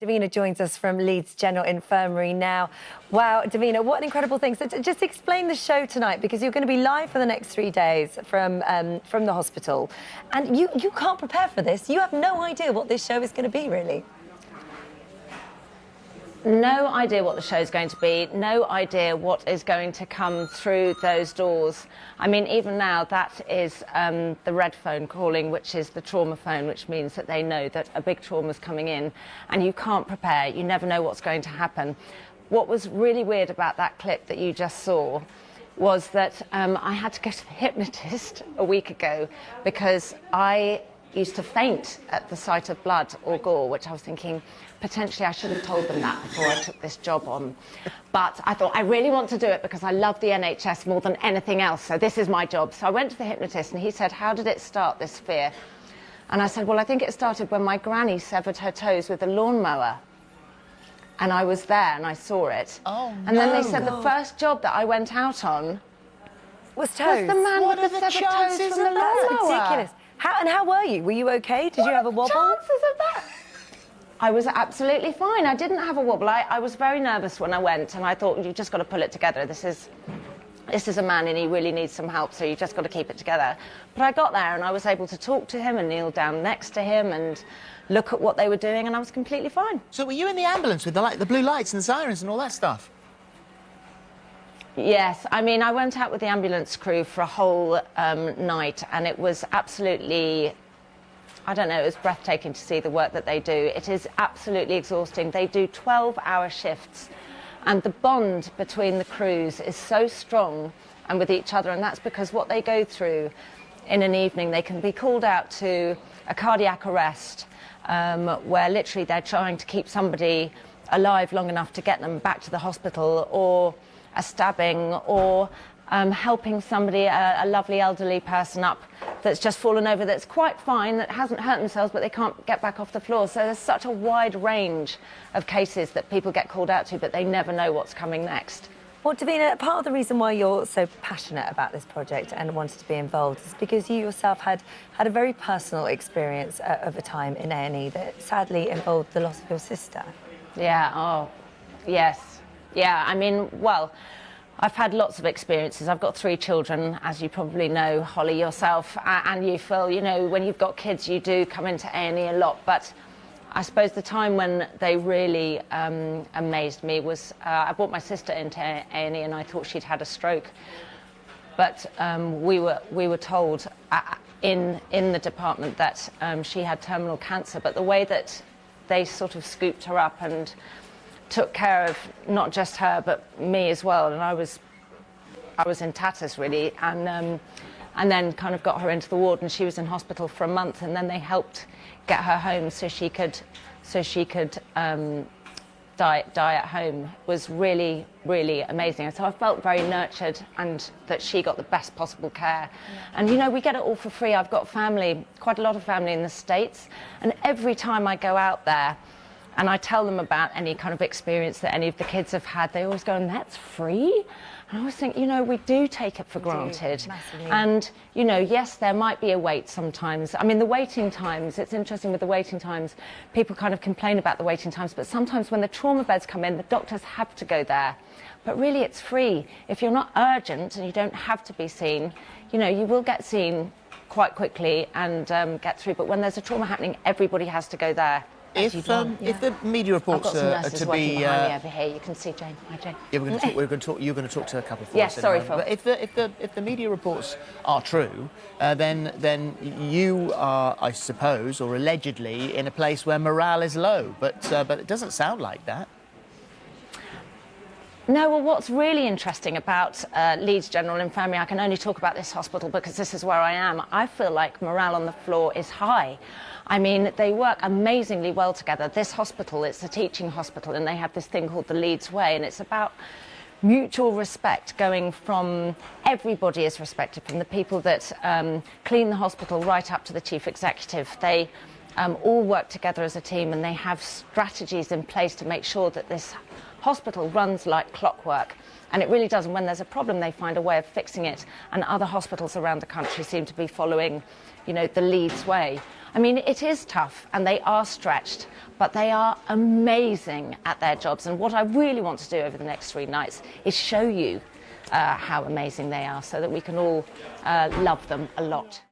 Davina joins us from Leeds General Infirmary now. Wow, Davina, what an incredible thing. So just explain the show tonight, because you're going to be live for the next 3 days from the hospital. And you can't prepare for this. You have no idea what this show is going to be, really. No idea what the show's going to be, no idea what is going to come through those doors. I mean, even now, that is the red phone calling, which is the trauma phone, which means that they know that a big trauma's coming in, and you can't prepare, you never know what's going to happen. What was really weird about that clip that you just saw was that I had to go to the hypnotist a week ago because I used to faint at the sight of blood or gore, which I was thinking, potentially I should have told them that before I took this job on. But I thought, I really want to do it because I love the NHS more than anything else, so this is my job. So I went to the hypnotist and he said, how did it start, this fear? And I said, well, I think it started when my granny severed her toes with a lawnmower. And I was there and I saw it. Oh, and then they said the first job that I went out on was toes. Was the man with the severed toes from the lawnmower. Ridiculous. How were you? Were you okay? Did you have a wobble? Chances of that? I was absolutely fine. I didn't have a wobble. I was very nervous when I went, and I thought, you've just got to pull it together. This is a man and he really needs some help, so you just got to keep it together. But I got there and I was able to talk to him and kneel down next to him and look at what they were doing, and I was completely fine. So were you in the ambulance with the blue lights and the sirens and all that stuff? Yes, I mean, I went out with the ambulance crew for a whole night, and it was absolutely, I don't know, it was breathtaking to see the work that they do. It is absolutely exhausting. They do 12-hour shifts, and the bond between the crews is so strong and with each other, and that's because what they go through in an evening, they can be called out to a cardiac arrest, where literally they're trying to keep somebody alive long enough to get them back to the hospital, or a stabbing, or helping somebody, a lovely elderly person up that's just fallen over, that's quite fine, that hasn't hurt themselves, but they can't get back off the floor. So there's such a wide range of cases that people get called out to, but they never know what's coming next. Well, Davina, part of the reason why you're so passionate about this project and wanted to be involved is because you yourself had a very personal experience of a time in A&E that sadly involved the loss of your sister. Yeah, oh, yes. Yeah, I mean, well, I've had lots of experiences. I've got 3 children, as you probably know, Holly, yourself, and you, Phil. You know, when you've got kids, you do come into A&E a lot. But I suppose the time when they really amazed me was I brought my sister into A&E and I thought she'd had a stroke. But we were told in the department that she had terminal cancer. But the way that they sort of scooped her up and took care of not just her but me as well, and I was in tatters really, and then kind of got her into the ward, and she was in hospital for a month, and then they helped get her home so she could die at home. It was really, really amazing. And so I felt very nurtured, and that she got the best possible care. And you know, we get it all for free. I've got family, quite a lot of family in the States, and every time I go out there and I tell them about any kind of experience that any of the kids have had, they always go, and that's free? And I always think, you know, we do take it for granted. And, you know, yes, there might be a wait sometimes. I mean, the waiting times, it's interesting with the waiting times, people kind of complain about the waiting times, but sometimes when the trauma beds come in, the doctors have to go there. But really, it's free. If you're not urgent and you don't have to be seen, you know, you will get seen quite quickly and get through. But when there's a trauma happening, everybody has to go there. If the media reports are to be behind me over here, you can see Jane. Hi, Jane. Yeah, you're going to talk to a couple for yes, us. Sorry, Phil. But if the media reports are true, then you are, I suppose, or allegedly, in a place where morale is low. But it doesn't sound like that. No, well, what's really interesting about Leeds General Infirmary, I can only talk about this hospital because this is where I am. I feel like morale on the floor is high. I mean, they work amazingly well together. This hospital, it's a teaching hospital, and they have this thing called the Leeds Way, and it's about mutual respect, going from everybody is respected, from the people that clean the hospital right up to the chief executive. They all work together as a team, and they have strategies in place to make sure that this hospital runs like clockwork. And it really does. And when there's a problem, they find a way of fixing it. And other hospitals around the country seem to be following, you know, the Leeds way. I mean, it is tough and they are stretched, but they are amazing at their jobs. And what I really want to do over the next 3 nights is show you how amazing they are so that we can all love them a lot.